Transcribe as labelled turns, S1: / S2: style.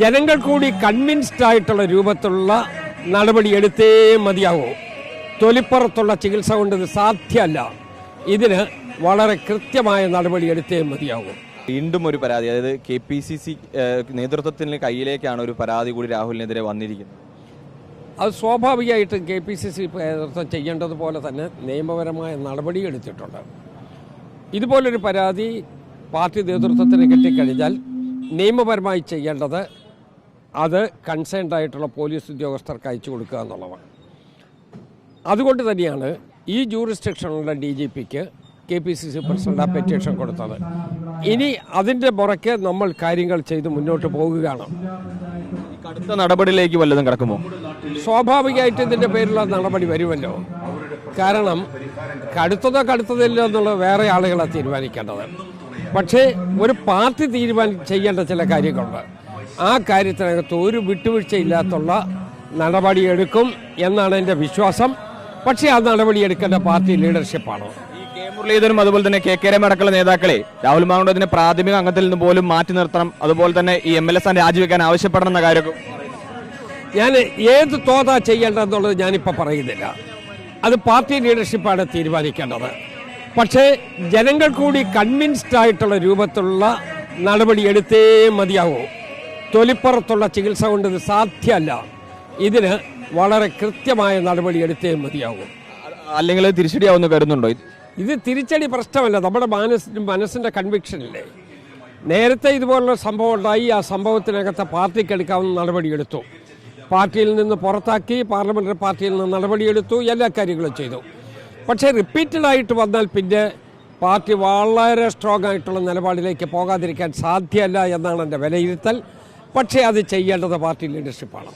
S1: ജനങ്ങൾ കൂടി കൺവിൻസ്ഡ് ആയിട്ടുള്ള രൂപത്തിലുള്ള നടപടി എടുത്തേ മതിയാവൂ. തൊലിപ്പുറത്തുള്ള ചികിത്സ കൊണ്ട് ഇത് സാധ്യമല്ല. ഇതിന് വളരെ കൃത്യമായ നടപടി എടുത്തേ മതിയാവൂ.
S2: വീണ്ടും ഒരു പരാതി, അതായത് KPCC നേതൃത്വത്തിന് കയ്യിലേക്കാണ് ഒരു പരാതി കൂടി രാഹുലിനെതിരെ വന്നിരിക്കുന്നത്.
S1: അത് സ്വാഭാവികമായിട്ടും KPCC നേതൃത്വം ചെയ്യേണ്ടതുപോലെ തന്നെ നിയമപരമായ നടപടി എടുത്തിട്ടുണ്ട്. ഇതുപോലൊരു പരാതി പാർട്ടി നേതൃത്വത്തിന് കിട്ടിക്കഴിഞ്ഞാൽ നിയമപരമായി ചെയ്യേണ്ടത് അത് കൺസേൺഡ് ആയിട്ടുള്ള പോലീസ് ഉദ്യോഗസ്ഥർക്ക് അയച്ചു കൊടുക്കുക എന്നുള്ളതാണ്. അതുകൊണ്ട് തന്നെയാണ് ഈ ജൂറിസ്ഡിക്ഷനുള്ള DGPക്ക് KPCC പ്രസിഡന്റ് ആ പെറ്റീഷൻ കൊടുത്തത്. ഇനി അതിൻ്റെ പുറകെ നമ്മൾ കാര്യങ്ങൾ ചെയ്ത് മുന്നോട്ട് പോകുകയാണ്.
S2: കടുത്ത നടപടിയിലേക്ക് വല്ലതും കിടക്കുമോ?
S1: സ്വാഭാവികമായിട്ട് ഇതിൻ്റെ പേരിലുള്ള നടപടി വരുമല്ലോ. കാരണം കടുത്തതില്ല എന്നുള്ളത് വേറെ ആളുകളാണ് തീരുമാനിക്കേണ്ടത്. പക്ഷേ ഒരു പാർട്ടി ചെയ്യേണ്ട ചില കാര്യങ്ങളുണ്ട്. ആ കാര്യത്തിനകത്ത് ഒരു വിട്ടുവീഴ്ചയില്ലാത്തുള്ള നടപടിയെടുക്കും എന്നാണ് എൻ്റെ വിശ്വാസം. പക്ഷേ ആ നടപടിയെടുക്കേണ്ട പാർട്ടി ലീഡർഷിപ്പാണ്.
S2: മുരളീധരനും അതുപോലെ തന്നെ KK രമ അടക്കമുള്ള നേതാക്കളെ രാഹുൽ മാങ്കൂട്ടത്തിനെ പ്രാഥമിക അംഗത്തിൽ നിന്ന് പോലും മാറ്റി നിർത്തണം, അതുപോലെ തന്നെ ഈ MLA സ്ഥാനം രാജിവെക്കാൻ ആവശ്യപ്പെടണം എന്ന കാര്യമൊക്കെ
S1: ഞാൻ ഏത് തോതാ ചെയ്യേണ്ടതെന്നുള്ളത് ഞാനിപ്പോൾ പറയുന്നില്ല. അത് പാർട്ടി ലീഡർഷിപ്പാണ് തീരുമാനിക്കേണ്ടത്. പക്ഷേ ജനങ്ങൾ കൂടി കൺവിൻസ്ഡ് ആയിട്ടുള്ള രൂപത്തിലുള്ള നടപടി എടുത്തേ മതിയാവൂ. തൊലിപ്പുറത്തുള്ള ചികിത്സ കൊണ്ട് ഇത് സാധ്യമല്ല. ഇതിന് വളരെ കൃത്യമായ നടപടി എടുത്തേ മതിയാവൂ.
S2: അല്ലെങ്കിൽ തിരിച്ചടിയാവുന്ന കരുതുന്നുണ്ടോ?
S1: ഇത് തിരിച്ചടി പ്രശ്നമല്ല, നമ്മുടെ മനസ്സിൻ്റെ കൺവിക്ഷനില്ലേ. നേരത്തെ ഇതുപോലുള്ള സംഭവം ഉണ്ടായി. ആ സംഭവത്തിനകത്ത് പാർട്ടിക്ക് എടുക്കാവുന്ന നടപടിയെടുത്തു. പാർട്ടിയിൽ നിന്ന് പുറത്താക്കി, പാർലമെൻ്ററി പാർട്ടിയിൽ നിന്ന് നടപടിയെടുത്തു, എല്ലാ കാര്യങ്ങളും ചെയ്തു. പക്ഷേ റിപ്പീറ്റഡായിട്ട് വന്നാൽ പിന്നെ പാർട്ടി വളരെ സ്ട്രോങ് ആയിട്ടുള്ള നിലപാടിലേക്ക് പോകാതിരിക്കാൻ സാധ്യമല്ല എന്നാണ് എൻ്റെ വിലയിരുത്തൽ. പക്ഷേ അത് ചെയ്യേണ്ടത് പാർട്ടി ലീഡർഷിപ്പാണ്.